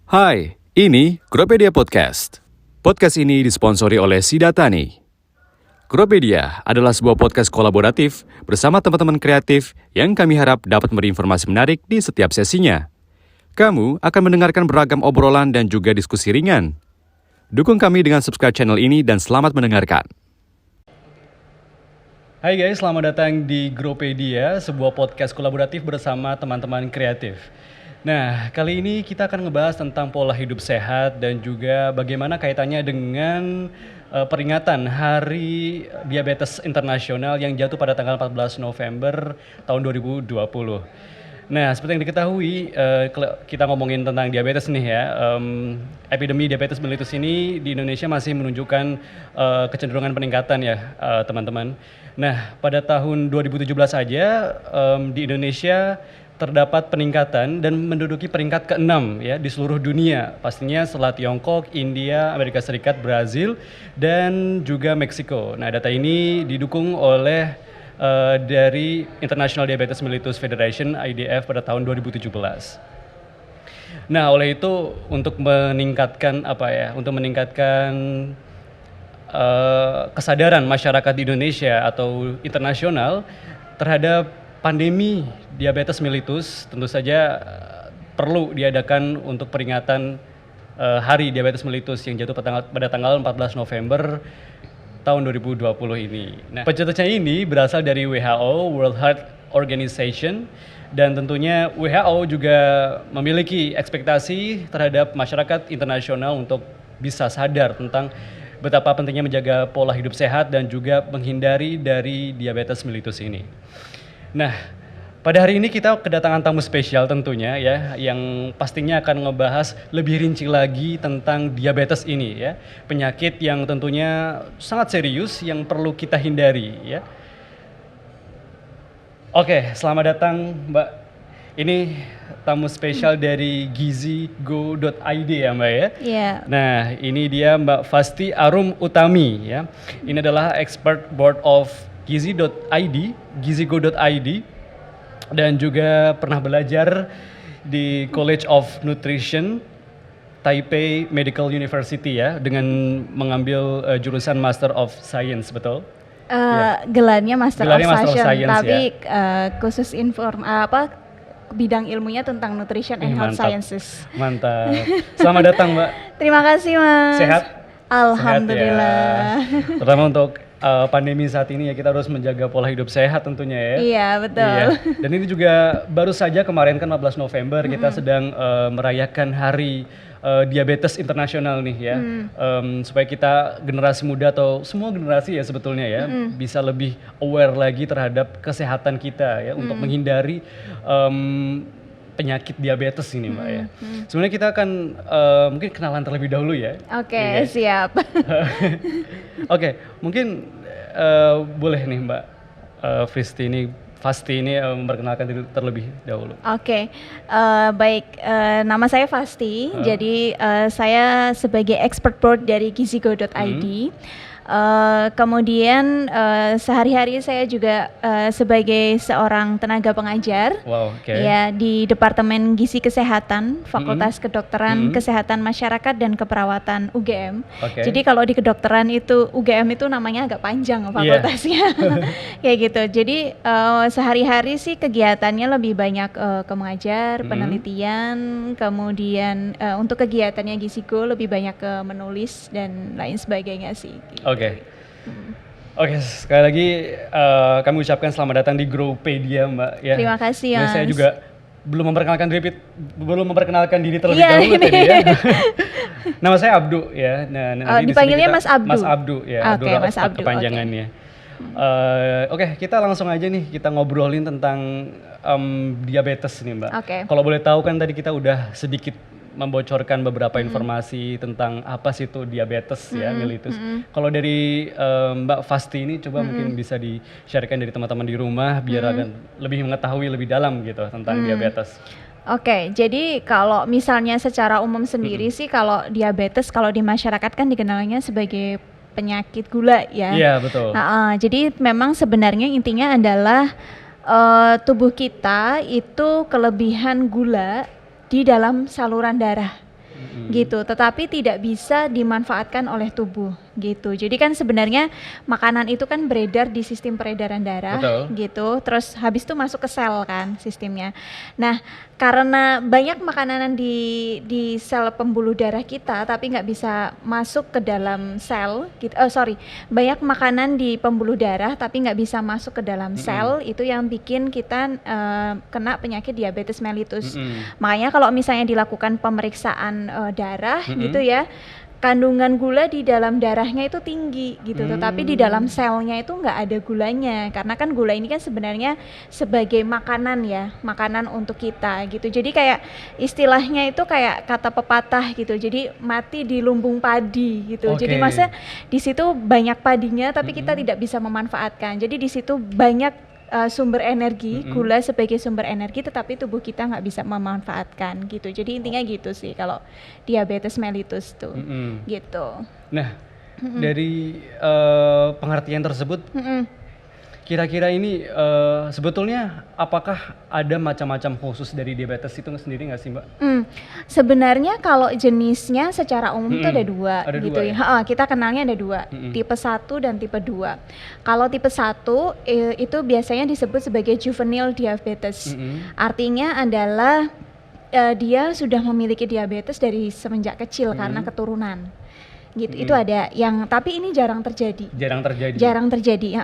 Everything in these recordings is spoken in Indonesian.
Hai, ini Gropedia Podcast. Podcast ini disponsori oleh Sidatani. Gropedia adalah sebuah podcast kolaboratif bersama teman-teman kreatif yang kami harap dapat memberi informasi menarik di setiap sesinya. Kamu akan mendengarkan beragam obrolan dan juga diskusi ringan. Dukung kami dengan subscribe channel ini dan selamat mendengarkan. Hai guys, selamat datang di Gropedia, sebuah podcast kolaboratif bersama teman-teman kreatif. Nah, kali ini kita akan ngebahas tentang pola hidup sehat dan juga bagaimana kaitannya dengan peringatan Hari Diabetes Internasional yang jatuh pada tanggal 14 November tahun 2020. Nah, seperti yang diketahui, kita ngomongin tentang diabetes nih ya, epidemi diabetes mellitus ini di Indonesia masih menunjukkan kecenderungan peningkatan ya teman-teman. Nah, pada tahun 2017 saja di Indonesia terdapat peningkatan dan menduduki peringkat ke-6 ya di seluruh dunia, pastinya setelah Tiongkok, India, Amerika Serikat, Brazil, dan juga Meksiko. Nah, data ini didukung oleh dari International Diabetes Mellitus Federation (IDF) pada tahun 2017. Nah, oleh itu untuk meningkatkan kesadaran masyarakat di Indonesia atau internasional terhadap pandemi diabetes mellitus, tentu saja perlu diadakan untuk peringatan Hari Diabetes Mellitus yang jatuh pada tanggal 14 November tahun 2020 ini. Nah, pencetusnya ini berasal dari WHO, World Health Organization, dan tentunya WHO juga memiliki ekspektasi terhadap masyarakat internasional untuk bisa sadar tentang betapa pentingnya menjaga pola hidup sehat dan juga menghindari dari diabetes mellitus ini. Nah, pada hari ini kita kedatangan tamu spesial tentunya ya, yang pastinya akan ngebahas lebih rinci lagi tentang diabetes ini ya, penyakit yang tentunya sangat serius yang perlu kita hindari ya. Oke, selamat datang Mbak. Ini tamu spesial dari gizigo.id ya Mbak ya? Iya. Nah, ini dia Mbak Fasti Arum Utami ya. Ini adalah expert board of gizigo.id, dan juga pernah belajar di College of Nutrition Taipei Medical University ya, dengan mengambil jurusan Master of Science, betul? Gelarnya Master of Science, tapi ya. khusus bidang ilmunya tentang Nutrition and Health Sciences. Mantap. Selamat datang Mbak. Terima kasih Mas. Sehat? Alhamdulillah. Sehat ya. Terutama untuk pandemi saat ini ya, kita harus menjaga pola hidup sehat tentunya ya. Iya, betul. Iya. Dan ini juga baru saja kemarin kan 14 November kita sedang merayakan Hari Diabetes Internasional nih ya. Supaya kita generasi muda atau semua generasi ya sebetulnya ya bisa lebih aware lagi terhadap kesehatan kita ya, untuk menghindari penyakit diabetes ini Mbak ya. Sebenarnya kita akan mungkin kenalan terlebih dahulu ya. Oke, siap. Oke, mungkin boleh nih Mbak Fasti ini memperkenalkan diri terlebih dahulu. Oke, baik. Nama saya Fasti. Jadi saya sebagai expert board dari gizigo.id. Kemudian sehari-hari saya juga sebagai seorang tenaga pengajar. Wow, okay. Ya, di Departemen Gizi Kesehatan, Fakultas Kedokteran, Kesehatan Masyarakat dan Keperawatan UGM. Okay. Jadi kalau di kedokteran itu UGM itu namanya agak panjang fakultasnya. Kayak gitu. Jadi sehari-hari sih kegiatannya lebih banyak ke mengajar, penelitian, kemudian untuk kegiatannya Gizigo lebih banyak ke menulis dan lain sebagainya sih. Oke, sekali lagi kami ucapkan selamat datang di Gropedia Mbak ya. Terima kasih Mas. Saya juga belum memperkenalkan diri terlebih dahulu tadi ya. Nama saya Abdu ya. Nah, dipanggilnya Mas Abdu. Mas Abdu ya. Oke, Mas Abdu. Kepanjangannya. Oke, kita langsung aja nih kita ngobrolin tentang diabetes nih Mbak. Oke. Kalau boleh tahu kan tadi kita udah sedikit membocorkan beberapa informasi tentang apa sih itu diabetes ya, mellitus. Kalau dari Mbak Fasti ini coba mungkin bisa di-sharekan dari teman-teman di rumah biar akan lebih mengetahui lebih dalam gitu tentang diabetes. Oke, jadi kalau misalnya secara umum sendiri sih kalau diabetes kalau di masyarakat kan dikenalnya sebagai penyakit gula ya. Iya, betul. Jadi memang sebenarnya intinya adalah tubuh kita itu kelebihan gula di dalam saluran darah. gitu, tetapi tidak bisa dimanfaatkan oleh tubuh gitu. Jadi kan sebenarnya makanan itu kan beredar di sistem peredaran darah. Betul. Gitu, terus habis itu masuk ke sel kan sistemnya. Nah, karena banyak makanan di sel pembuluh darah kita tapi nggak bisa masuk ke dalam sel gitu. Banyak makanan di pembuluh darah tapi nggak bisa masuk ke dalam sel, itu yang bikin kita kena penyakit diabetes mellitus. Makanya kalau misalnya dilakukan pemeriksaan darah gitu ya, kandungan gula di dalam darahnya itu tinggi gitu, tetapi di dalam selnya itu nggak ada gulanya, karena kan gula ini kan sebenarnya sebagai makanan ya, makanan untuk kita gitu. Jadi kayak istilahnya itu kayak kata pepatah gitu, jadi mati di lumbung padi gitu. Jadi masa di situ banyak padinya tapi kita tidak bisa memanfaatkan, jadi di situ banyak sumber energi, gula sebagai sumber energi, tetapi tubuh kita nggak bisa memanfaatkan gitu. Jadi intinya gitu sih kalau diabetes mellitus tuh, gitu. Nah, dari pengertian tersebut, kira-kira ini sebetulnya apakah ada macam-macam khusus dari diabetes itu sendiri nggak sih, Mbak? Sebenarnya kalau jenisnya secara umum itu ada dua gitu ya. Kita kenalnya ada dua, tipe 1 dan tipe 2. Kalau tipe 1 itu biasanya disebut sebagai juvenile diabetes. Artinya adalah dia sudah memiliki diabetes dari semenjak kecil karena keturunan. Gitu. Itu ada yang, tapi ini jarang terjadi. Jarang terjadi.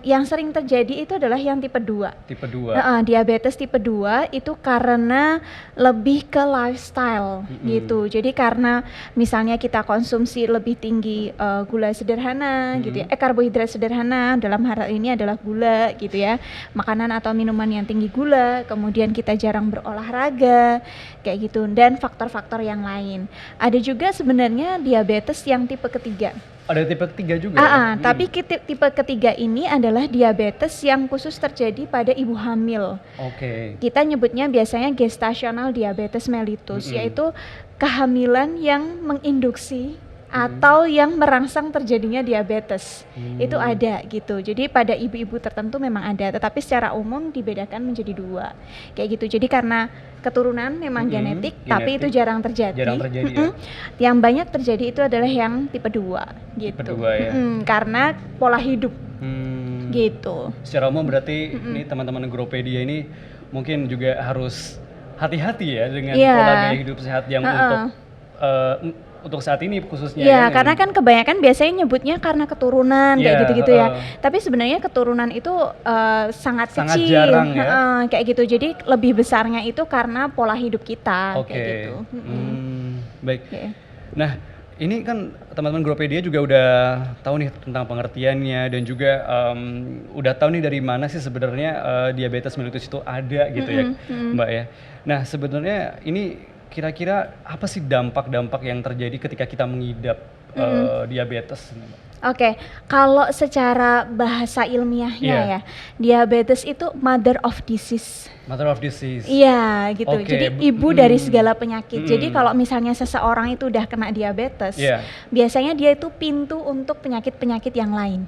Yang sering terjadi itu adalah yang tipe 2. Diabetes tipe 2 itu karena lebih ke lifestyle gitu. Jadi karena misalnya kita konsumsi lebih tinggi gula sederhana gitu ya, karbohidrat sederhana, dalam hal ini adalah gula gitu ya, makanan atau minuman yang tinggi gula, kemudian kita jarang berolahraga kayak gitu, dan faktor-faktor yang lain. Ada juga sebenarnya diabetes yang tipe ketiga. Ada tipe ketiga juga? Tapi tipe ketiga ini adalah diabetes yang khusus terjadi pada ibu hamil. Kita nyebutnya biasanya gestational diabetes mellitus, yaitu kehamilan yang menginduksi atau yang merangsang terjadinya diabetes. Itu ada gitu. Jadi pada ibu-ibu tertentu memang ada, tetapi secara umum dibedakan menjadi 2 kayak gitu. Jadi karena keturunan memang genetik, tapi itu jarang terjadi. Ya? Yang banyak terjadi itu adalah yang tipe 2 gitu. Tipe 2 ya. Karena pola hidup gitu. Secara umum berarti ini teman-teman Gropedia ini mungkin juga harus hati-hati ya dengan pola gaya hidup sehat yang untuk saat ini khususnya. Ya, karena kan kebanyakan biasanya nyebutnya karena keturunan kayak gitu-gitu ya. Tapi sebenarnya keturunan itu sangat kecil, jarang ya. Kayak gitu. Jadi lebih besarnya itu karena pola hidup kita kayak gitu. Baik. Nah, ini kan teman-teman Gropedia juga udah tahu nih tentang pengertiannya, dan juga udah tahu nih dari mana sih sebenarnya diabetes mellitus itu ada gitu ya, Mbak ya. Nah, sebenarnya ini kira-kira apa sih dampak-dampak yang terjadi ketika kita mengidap diabetes? Kalau secara bahasa ilmiahnya ya, diabetes itu mother of disease. Iya gitu. Jadi ibu dari segala penyakit. Jadi kalau misalnya seseorang itu udah kena diabetes, biasanya dia itu pintu untuk penyakit-penyakit yang lain.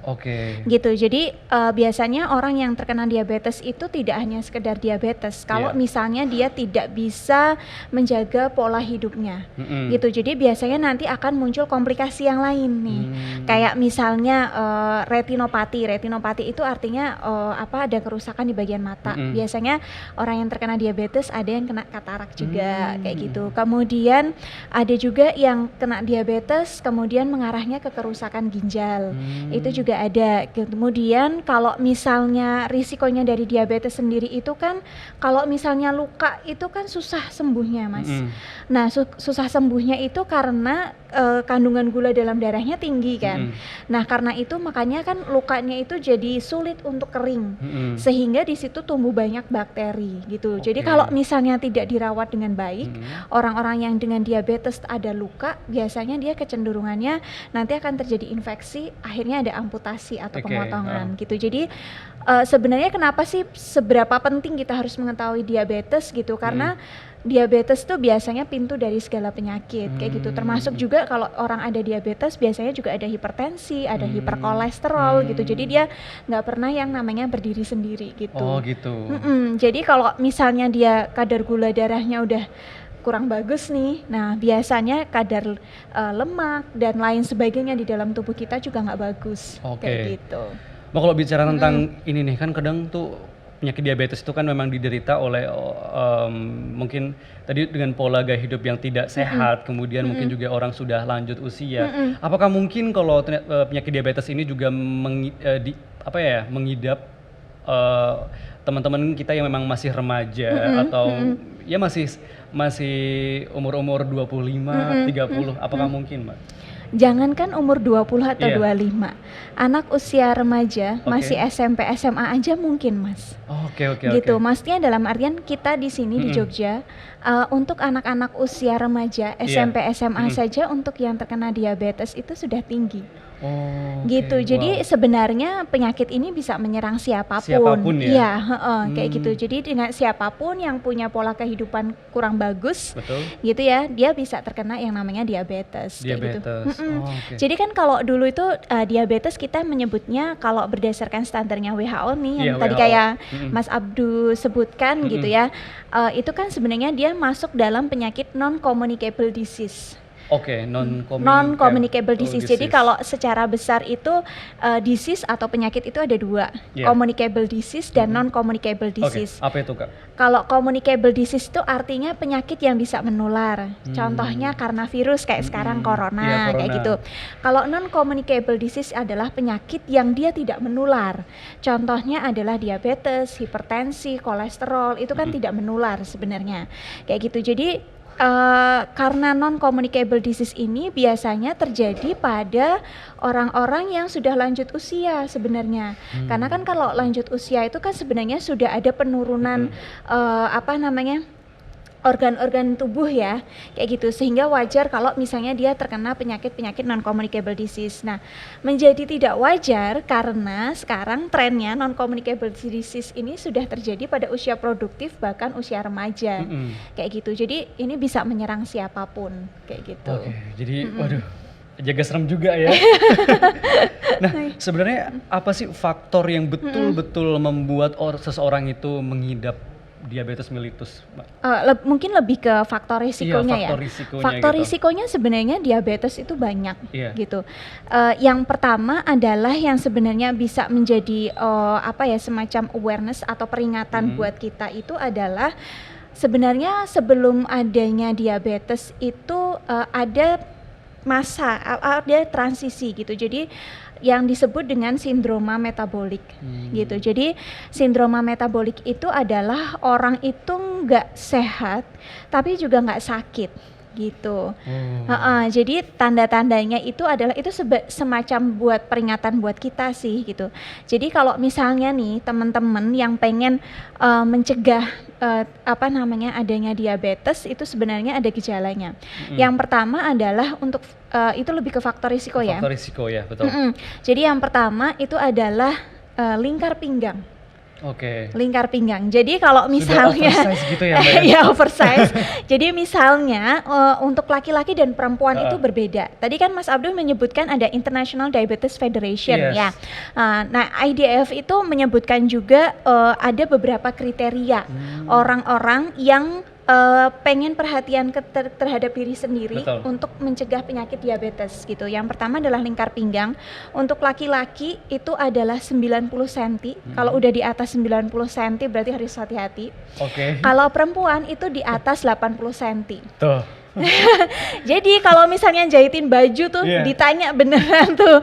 Gitu. Jadi biasanya orang yang terkena diabetes itu tidak hanya sekedar diabetes. Kalau misalnya dia tidak bisa menjaga pola hidupnya. Gitu. Jadi biasanya nanti akan muncul komplikasi yang lain nih. Kayak misalnya retinopati. Retinopati itu artinya ada kerusakan di bagian mata. Biasanya orang yang terkena diabetes ada yang kena katarak juga kayak gitu. Kemudian ada juga yang kena diabetes kemudian mengarahnya ke kerusakan ginjal. Itu juga ada. Kemudian kalau misalnya risikonya dari diabetes sendiri itu kan, kalau misalnya luka itu kan susah sembuhnya, Mas. Nah, susah sembuhnya itu karena kandungan gula dalam darahnya tinggi kan. Nah, karena itu makanya kan lukanya itu jadi sulit untuk kering. Sehingga di situ tumbuh banyak bakteri gitu. Jadi kalau misalnya tidak dirawat dengan baik, orang-orang yang dengan diabetes ada luka, biasanya dia kecenderungannya nanti akan terjadi infeksi, akhirnya ada amputasi atau pemotongan gitu. Jadi sebenarnya kenapa sih seberapa penting kita harus mengetahui diabetes gitu? Karena diabetes tuh biasanya pintu dari segala penyakit kayak gitu. Termasuk juga kalau orang ada diabetes biasanya juga ada hipertensi, ada hiperkolesterol gitu. Jadi dia nggak pernah yang namanya berdiri sendiri gitu. Oh gitu. Jadi kalau misalnya dia kadar gula darahnya udah kurang bagus nih. Nah, biasanya kadar lemak dan lain sebagainya di dalam tubuh kita juga nggak bagus. Oke. Kayak gitu. Mbak, kalau bicara tentang ini nih, kan kadang tuh penyakit diabetes itu kan memang diderita oleh mungkin tadi dengan pola gaya hidup yang tidak sehat, kemudian mungkin juga orang sudah lanjut usia. Apakah mungkin kalau penyakit diabetes ini juga mengidap teman-teman kita yang memang masih remaja atau ya masih umur-umur 25, 30, apakah mungkin, Mbak? Jangankan umur 20 atau Iya. 25, anak usia remaja Oke. masih SMP, SMA aja mungkin, Mas. Oke. Gitu, maksudnya dalam artian kita di sini di Jogja, untuk anak-anak usia remaja, SMP, SMA saja untuk yang terkena diabetes itu sudah tinggi. Oh, Gitu, oke. jadi Wow. sebenarnya penyakit ini bisa menyerang siapapun. Siapapun ya? Iya, kayak gitu. Jadi dengan siapapun yang punya pola kehidupan kurang bagus, Betul. gitu ya, dia bisa terkena yang namanya diabetes. Kayak gitu. Diabetes. Oh, oke. Jadi kan kalau dulu itu diabetes kita menyebutnya kalau berdasarkan standarnya WHO nih yang Iya, tadi WHO. kayak Mas Abdu sebutkan gitu ya, itu kan sebenarnya dia masuk dalam penyakit non-communicable disease. Oke, Non-communicable disease. Jadi kalau secara besar itu disease atau penyakit itu ada dua, Iya. communicable disease dan non-communicable Oke, disease. apa itu, Kak? Kalau communicable disease itu artinya penyakit yang bisa menular. Contohnya karena virus kayak sekarang corona, Iya, corona. kayak gitu. Kalau non-communicable disease adalah penyakit yang dia tidak menular. Contohnya adalah diabetes, hipertensi, kolesterol, itu kan tidak menular sebenarnya. Kayak gitu. Jadi karena non-communicable disease ini biasanya terjadi pada orang-orang yang sudah lanjut usia sebenarnya. Karena kan kalau lanjut usia itu kan sebenarnya sudah ada penurunan organ-organ tubuh ya, kayak gitu, sehingga wajar kalau misalnya dia terkena penyakit-penyakit non-communicable disease. Nah, menjadi tidak wajar karena sekarang trennya non-communicable disease ini sudah terjadi pada usia produktif bahkan usia remaja, kayak gitu. Jadi ini bisa menyerang siapapun, kayak gitu. Oke, jadi waduh, jaga serem juga ya. Nah, sebenarnya apa sih faktor yang betul-betul membuat seseorang itu mengidap diabetes mellitus, Mbak? Mungkin lebih ke faktor risikonya faktor ya. risikonya Faktor gitu. risikonya sebenarnya diabetes itu banyak, Iya. gitu. Yang pertama adalah yang sebenarnya bisa menjadi semacam awareness atau peringatan buat kita itu adalah sebenarnya sebelum adanya diabetes itu ada ada transisi gitu. Jadi yang disebut dengan sindroma metabolik gitu. Jadi sindroma metabolik itu adalah orang itu nggak sehat tapi juga nggak sakit gitu. Jadi tanda-tandanya itu adalah itu semacam buat peringatan buat kita sih gitu. Jadi kalau misalnya nih teman-teman yang pengen mencegah adanya diabetes itu sebenarnya ada gejalanya. Yang pertama adalah untuk itu lebih ke faktor risiko ya. Faktor risiko ya, betul. Jadi yang pertama itu adalah lingkar pinggang. Oke. Lingkar pinggang. Jadi kalau misalnya Sudah oversize gitu ya, Mbak ya? ya oversize. Jadi misalnya untuk laki-laki dan perempuan itu berbeda. Tadi kan Mas Abdul menyebutkan ada International Diabetes Federation ya. Nah, IDF itu menyebutkan juga ada beberapa kriteria orang-orang yang pengen perhatian terhadap diri sendiri. Betul. Untuk mencegah penyakit diabetes gitu. Yang pertama adalah lingkar pinggang. Untuk laki-laki itu adalah 90 cm. Kalau udah di atas 90 cm berarti harus hati-hati. Oke. Kalau perempuan itu di atas 80 cm. Tuh. Jadi kalau misalnya jahitin baju tuh ditanya beneran tuh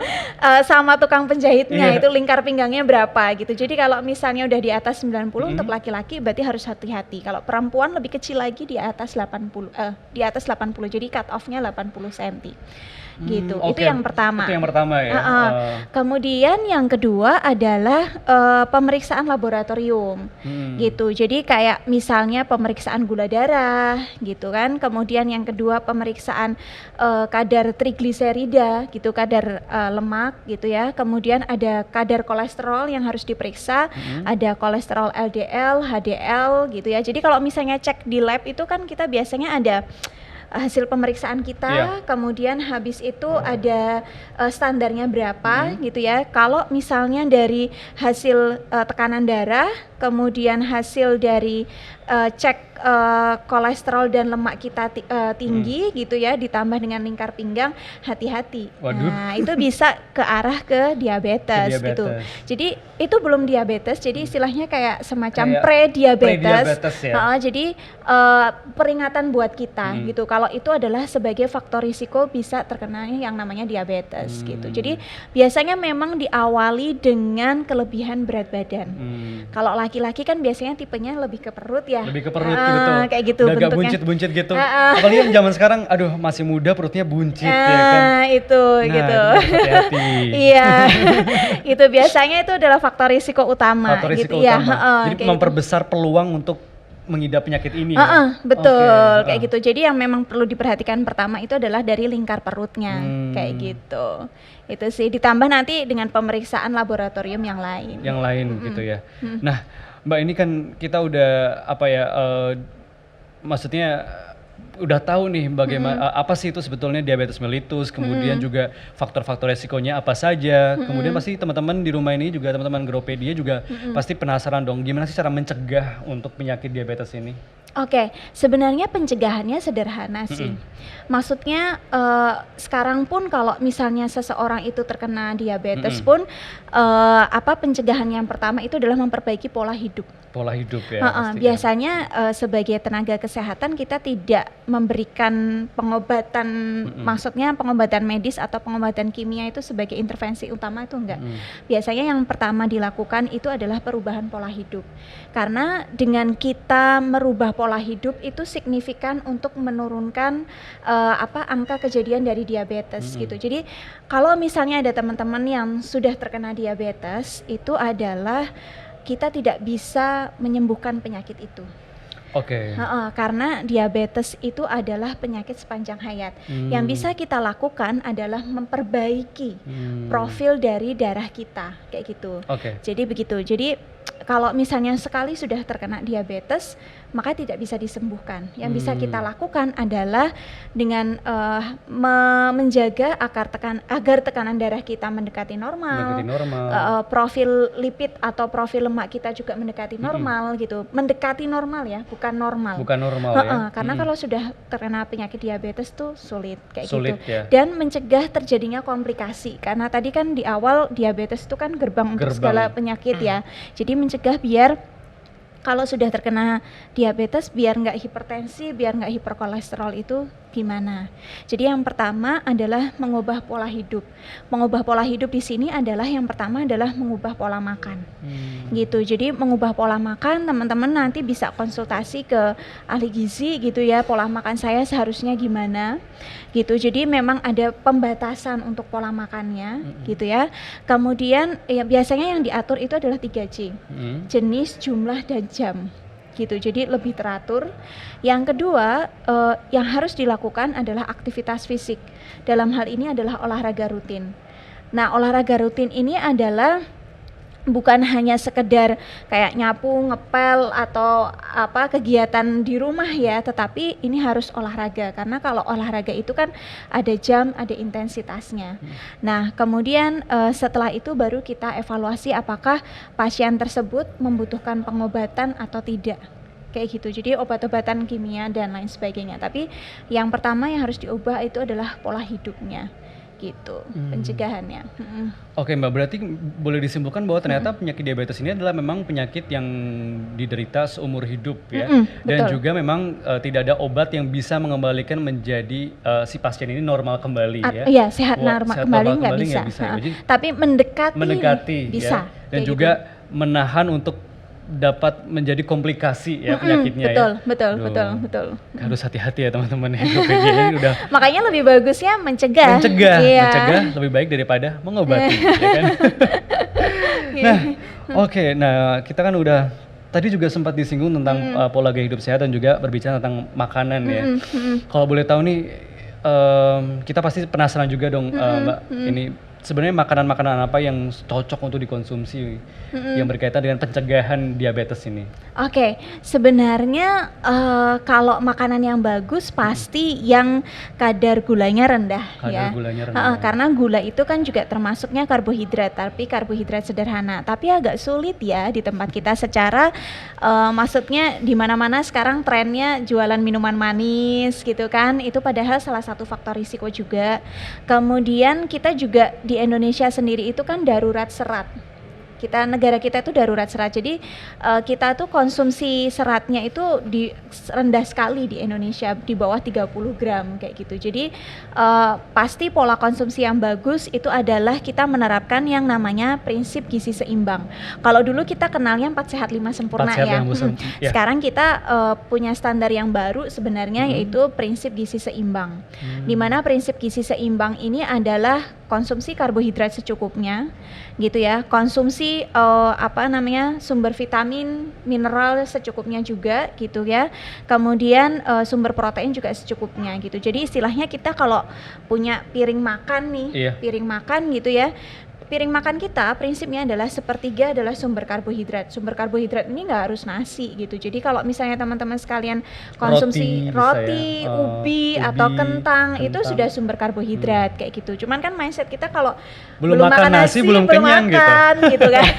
sama tukang penjahitnya itu lingkar pinggangnya berapa gitu. Jadi kalau misalnya udah di atas 90 untuk laki-laki berarti harus hati-hati. Kalau perempuan lebih kecil lagi di atas 80 jadi cut off-nya 80 cm. Gitu. Itu yang pertama. Itu yang pertama ya. Kemudian yang kedua adalah pemeriksaan laboratorium. Gitu. Jadi kayak misalnya pemeriksaan gula darah gitu kan. Kemudian yang kedua pemeriksaan kadar trigliserida gitu, kadar lemak gitu ya. Kemudian ada kadar kolesterol yang harus diperiksa, ada kolesterol LDL, HDL gitu ya. Jadi kalau misalnya cek di lab itu kan kita biasanya ada hasil pemeriksaan kita, kemudian habis itu ada standarnya berapa gitu ya. Kalau misalnya dari hasil tekanan darah kemudian hasil dari cek kolesterol dan lemak kita tinggi gitu ya, ditambah dengan lingkar pinggang, hati-hati. Waduh. Nah, itu bisa ke arah ke diabetes, gitu. Jadi itu belum diabetes, jadi istilahnya kayak semacam pre-diabetes. Ya. Jadi peringatan buat kita gitu. Kalau itu adalah sebagai faktor risiko bisa terkena yang namanya diabetes gitu. Jadi biasanya memang diawali dengan kelebihan berat badan. Kalau laki-laki kan biasanya tipenya lebih ke perut ya. Lebih ke perut gitu. Kayak gitu udah agak bentuknya. buncit-buncit gitu. Apalagi yang zaman sekarang, aduh masih muda perutnya buncit ya kan. Itu nah, gitu. Hati-hati. Iya. Itu biasanya itu adalah faktor risiko utama. Faktor risiko gitu, utama. Ya. Jadi memperbesar peluang untuk mengidap penyakit ini ya? Betul, kayak gitu. Jadi yang memang perlu diperhatikan pertama itu adalah dari lingkar perutnya, kayak gitu. Itu sih, ditambah nanti dengan pemeriksaan laboratorium yang lain. Yang lain gitu ya. Nah, Mbak, ini kan kita udah maksudnya udah tahu nih bagaimana apa sih itu sebetulnya diabetes mellitus, kemudian juga faktor-faktor resikonya apa saja. Kemudian pasti teman-teman di rumah ini juga, teman-teman Gropedia juga pasti penasaran dong, gimana sih cara mencegah untuk penyakit diabetes ini? Oke, sebenarnya pencegahannya sederhana sih. Maksudnya sekarang pun kalau misalnya seseorang itu terkena diabetes pun pencegahan yang pertama itu adalah memperbaiki pola hidup. Pola hidup ya. Biasanya sebagai tenaga kesehatan kita tidak memberikan pengobatan, maksudnya pengobatan medis atau pengobatan kimia itu sebagai intervensi utama, itu enggak. Biasanya yang pertama dilakukan itu adalah perubahan pola hidup. Karena dengan kita merubah pola hidup itu signifikan untuk menurunkan angka kejadian dari diabetes gitu. Jadi kalau misalnya ada teman-teman yang sudah terkena diabetes, itu adalah kita tidak bisa menyembuhkan penyakit itu. Oke. Karena diabetes itu adalah penyakit sepanjang hayat. Yang bisa kita lakukan adalah memperbaiki profil dari darah kita, kayak gitu. Jadi begitu. Jadi kalau misalnya sekali sudah terkena diabetes, maka tidak bisa disembuhkan. Yang bisa kita lakukan adalah dengan menjaga agar tekanan darah kita mendekati normal. Profil lipid atau profil lemak kita juga mendekati normal gitu. Mendekati normal ya, bukan normal. Ya. Karena kalau sudah terkena penyakit diabetes tuh sulit kayak gitu. Ya. Dan mencegah terjadinya komplikasi. Karena tadi kan di awal diabetes itu kan gerbang untuk segala penyakit ya. Jadi mencegah biar kalau sudah terkena diabetes biar nggak hipertensi, biar nggak hiperkolesterol itu gimana? Jadi yang pertama adalah mengubah pola hidup. Mengubah pola hidup di sini adalah yang pertama adalah mengubah pola makan. Gitu. Jadi mengubah pola makan, teman-teman nanti bisa konsultasi ke ahli gizi gitu ya. Pola makan saya seharusnya gimana? Gitu. Jadi memang ada pembatasan untuk pola makannya, gitu ya. Kemudian ya biasanya yang diatur itu adalah 3C. Jenis, jumlah, dan jam. Gitu, jadi lebih teratur. Yang kedua yang harus dilakukan adalah aktivitas fisik. Dalam hal ini adalah olahraga rutin. Nah, olahraga rutin ini adalah bukan hanya sekedar kayak nyapu, ngepel atau kegiatan di rumah ya, tetapi ini harus olahraga, karena kalau olahraga itu kan ada jam, ada intensitasnya. Nah, kemudian setelah itu baru kita evaluasi apakah pasien tersebut membutuhkan pengobatan atau tidak. Kayak gitu. Jadi obat-obatan kimia dan lain sebagainya. Tapi yang pertama yang harus diubah itu adalah pola hidupnya. Gitu, pencegahannya. Oke Mbak, berarti boleh disimpulkan bahwa ternyata penyakit diabetes ini adalah memang penyakit yang diderita seumur hidup ya. Dan betul. juga memang tidak ada obat yang bisa mengembalikan menjadi si pasien ini normal kembali ya. Iya, sehat normal kembali nggak bisa. Jadi, tapi mendekati ya. bisa. Dan juga menahan untuk dapat menjadi komplikasi ya penyakitnya betul. Harus hati-hati ya teman-teman ya. Ini udah makanya lebih bagusnya mencegah lebih baik daripada mengobati ya kan. Nah, kita kan udah tadi juga sempat disinggung tentang pola gaya hidup sehat dan juga berbicara tentang makanan ya. Kalau boleh tahu nih, kita pasti penasaran juga dong Mbak, ini sebenarnya makanan-makanan apa yang cocok untuk dikonsumsi yang berkaitan dengan pencegahan diabetes ini? Oke, sebenarnya kalau makanan yang bagus pasti yang kadar gulanya rendah Kadar ya. gulanya rendah. Karena gula itu kan juga termasuknya karbohidrat, tapi karbohidrat sederhana. Tapi agak sulit ya di tempat kita secara maksudnya di mana-mana sekarang trennya jualan minuman manis gitu kan. Itu padahal salah satu faktor risiko juga. Kemudian kita juga di Indonesia sendiri itu kan darurat serat. Negara kita itu darurat serat, jadi kita tuh konsumsi seratnya itu rendah sekali di Indonesia, di bawah 30 gram kayak gitu. Jadi pasti pola konsumsi yang bagus itu adalah kita menerapkan yang namanya prinsip gizi seimbang. Kalau dulu kita kenalnya 4 sehat 5 sempurna 4 sehat, ya. 5 sempurna, ya. Sekarang kita punya standar yang baru sebenarnya yaitu prinsip gizi seimbang. Di mana prinsip gizi seimbang ini adalah konsumsi karbohidrat secukupnya gitu ya, konsumsi sumber vitamin, mineral secukupnya juga gitu ya. Kemudian sumber protein juga secukupnya gitu. Jadi istilahnya kita kalau punya piring makan nih, piring makan gitu ya. Piring makan kita prinsipnya adalah sepertiga adalah sumber karbohidrat. Sumber karbohidrat ini nggak harus nasi gitu. Jadi kalau misalnya teman-teman sekalian konsumsi roti, ubi atau kentang itu sudah sumber karbohidrat kayak gitu. Cuman kan mindset kita kalau belum makan nasi belum kenyang gitu kan.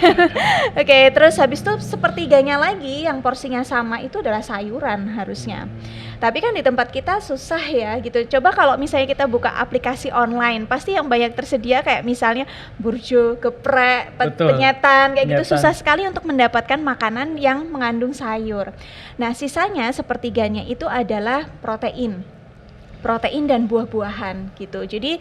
Oke, terus habis itu sepertiganya lagi yang porsinya sama itu adalah sayuran harusnya. Tapi kan di tempat kita susah ya gitu. Coba kalau misalnya kita buka aplikasi online, pasti yang banyak tersedia kayak misalnya burjo, geprek, penyetan kayak gitu, susah sekali untuk mendapatkan makanan yang mengandung sayur. Nah, sisanya sepertiganya itu adalah protein dan buah-buahan gitu. Jadi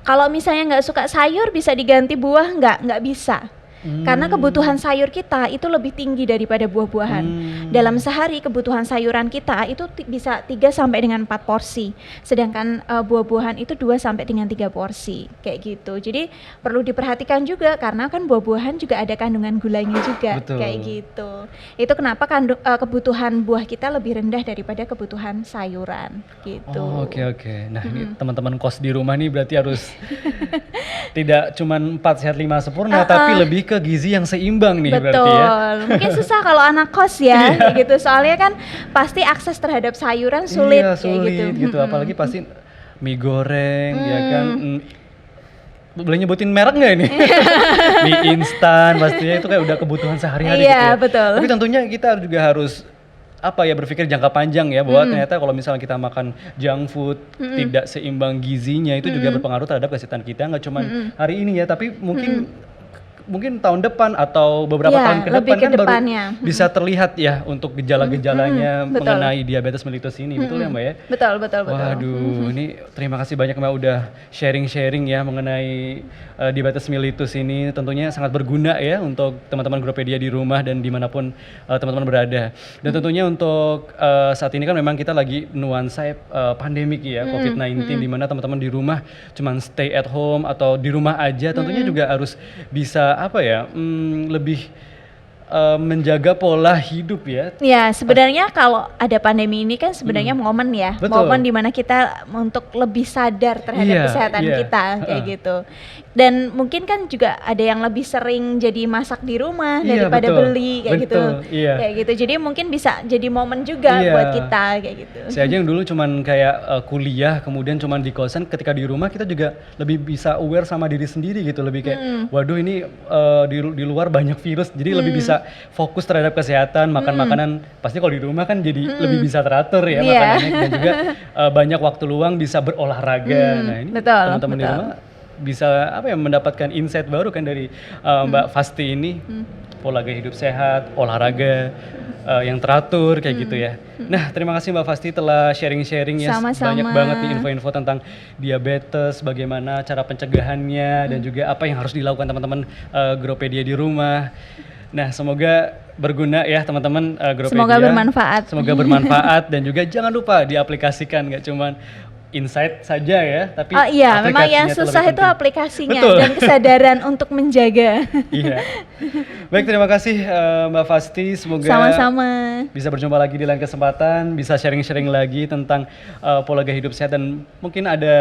kalau misalnya nggak suka sayur bisa diganti buah, nggak bisa. Karena kebutuhan sayur kita itu lebih tinggi daripada buah-buahan. Dalam sehari kebutuhan sayuran kita itu bisa 3 sampai dengan 4 porsi. Sedangkan buah-buahan itu 2 sampai dengan 3 porsi kayak gitu. Jadi perlu diperhatikan juga karena kan buah-buahan juga ada kandungan gulanya juga. Betul. Kayak gitu. Itu kenapa kebutuhan buah kita lebih rendah daripada kebutuhan sayuran gitu. Oke. Nah, ini teman-teman kos di rumah nih berarti harus tidak cuman 4 sehat 5 sempurna tapi lebih ke gizi yang seimbang nih. Betul. Berarti ya. Mungkin susah kalau anak kos ya gitu. Soalnya kan pasti akses terhadap sayuran sulit, kayak gitu. Apalagi pasti mie goreng ya kan. Boleh nyebutin merek nggak ini? Mie instan pastinya itu kayak udah kebutuhan sehari-hari gitu ya. Betul. Tapi tentunya kita juga harus berpikir jangka panjang ya, bahwa ternyata kalau misalnya kita makan junk food tidak seimbang gizinya itu juga berpengaruh terhadap kesehatan kita, nggak cuma hari ini ya, tapi mungkin tahun depan atau beberapa tahun ke depan kan baru bisa terlihat ya untuk gejala-gejalanya mengenai diabetes mellitus ini. Betul ya Mbak ya? Betul. Waduh, ini terima kasih banyak Mbak udah sharing-sharing ya mengenai diabetes mellitus ini. Tentunya sangat berguna ya untuk teman-teman Gropedia di rumah dan dimanapun teman-teman berada. Dan tentunya untuk saat ini kan memang kita lagi nuansa pandemik ya, COVID-19, di mana teman-teman di rumah cuman stay at home atau di rumah aja. Tentunya juga harus bisa lebih menjaga pola hidup ya. Ya, sebenarnya kalau ada pandemi ini kan sebenarnya momen ya. Betul. Momen dimana kita untuk lebih sadar terhadap kesehatan kita kayak gitu. Dan mungkin kan juga ada yang lebih sering jadi masak di rumah daripada beli kayak gitu. Kayak gitu. Jadi mungkin bisa jadi momen juga buat kita kayak gitu. Saya aja yang dulu cuman kayak kuliah kemudian cuman di kosan, ketika di rumah kita juga lebih bisa aware sama diri sendiri gitu, lebih kayak waduh ini di luar banyak virus, jadi lebih bisa fokus terhadap kesehatan, makan makanan pasti kalau di rumah kan jadi lebih bisa teratur ya makanannya, dan juga banyak waktu luang bisa berolahraga. Nah, ini teman-teman di rumah bisa mendapatkan insight baru kan dari Mbak Fasti ini, pola gaya hidup sehat, olahraga yang teratur kayak gitu ya. Nah, terima kasih Mbak Fasti telah sharing-sharing ya. Sama-sama. Banyak banget nih info-info tentang diabetes, bagaimana cara pencegahannya dan juga apa yang harus dilakukan teman-teman Gropedia di rumah. Nah, semoga berguna ya teman-teman Gropedia. Semoga bermanfaat. Semoga bermanfaat dan juga jangan lupa diaplikasikan, nggak cuman insight saja ya, tapi Oh iya, memang yang aplikasinya susah lebih itu penting. aplikasinya Betul. dan kesadaran untuk menjaga. Iya. Baik, terima kasih Mbak Fasti. Semoga Sama-sama. bisa berjumpa lagi di lain kesempatan, bisa sharing-sharing lagi tentang pola gaya hidup sehat dan mungkin ada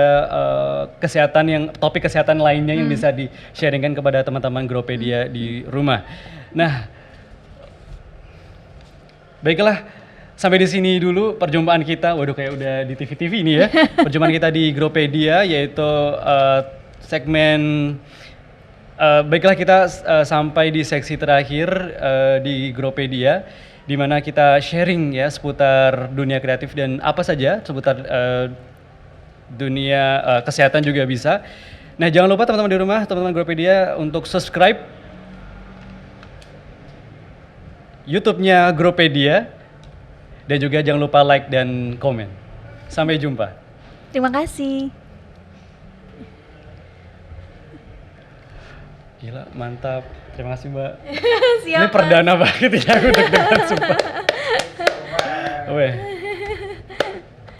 kesehatan yang topik kesehatan lainnya yang bisa di-sharingkan kepada teman-teman Gropedia di rumah. Nah, baiklah. Sampai di sini dulu perjumpaan kita. Waduh, kayak udah di TV-TV ini ya. Perjumpaan kita di Gropedia, yaitu segmen baiklah kita sampai di seksi terakhir di Gropedia, di mana kita sharing ya seputar dunia kreatif dan apa saja seputar dunia kesehatan juga bisa. Nah, jangan lupa teman-teman di rumah, teman-teman Gropedia untuk subscribe YouTube-nya Gropedia. Dan juga jangan lupa like dan komen. Sampai jumpa. Terima kasih. Gila, mantap. Terima kasih, Mbak. Siap. Ini perdana banget ya, aku deg-degan sumpah. Weh.